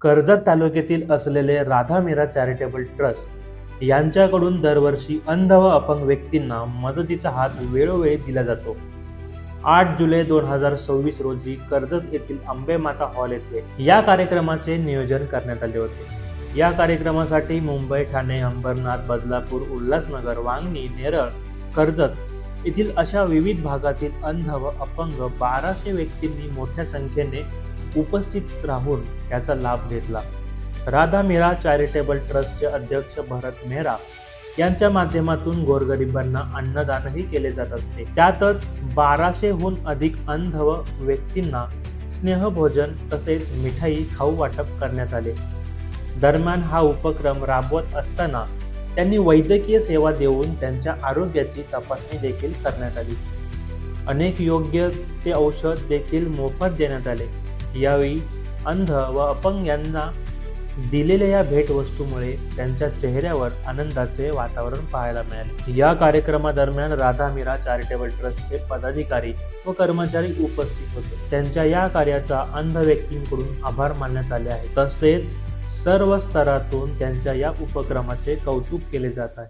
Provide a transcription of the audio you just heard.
कर्जत तालुक्यातील असलेले Radha Mira charitable trust यांच्याकडून दरवर्षी अंध व अपंग व्यक्तींना मदतीचा हात वेळोवेळी दिला जातो. 8 जुलै 2026 रोजी कर्जत येथील अंबेमाता हॉल येथे या कार्यक्रमाचे नियोजन करण्यात आले होते. या कार्यक्रमासाठी मुंबई, ठाणे, अंबरनाथ, बदलापूर, उल्हासनगर, वांगणी, नेरळ, कर्जत येथील अशा विविध भागातील अंध व अपंग 1200 व्यक्तींनी मोठ्या संख्येने उपस्थित राहून याचा लाभ घेतला. राधा मीरा चॅरिटेबल ट्रस्टचे अध्यक्ष भरत मेहरा यांच्या माध्यमातून गोरगरिबांना अन्नदानही केले जात असते. त्यातच 1200हून अधिक अंध व व्यक्तींना स्नेहभोजन तसेच मिठाई खाऊ वाटप करण्यात आले. दरम्यान हा उपक्रम राबवत असताना त्यांनी वैद्यकीय सेवा देऊन त्यांच्या आरोग्याची तपासणी देखील करण्यात आली. अनेक योग्य ते औषध देखील मोफत देण्यात आले. यावेळी अंध व अपंग यांना दिलेल्या या भेटवस्तूमुळे त्यांच्या चेहऱ्यावर आनंदाचे वातावरण पाहायला मिळाले. या कार्यक्रमादरम्यान राधा मीरा चॅरिटेबल ट्रस्टचे पदाधिकारी व कर्मचारी उपस्थित होते. त्यांच्या या कार्याचा अंध व्यक्तींकडून आभार मानण्यात आले आहे. तसेच सर्व स्तरातून त्यांच्या या उपक्रमाचे कौतुक केले जात आहे.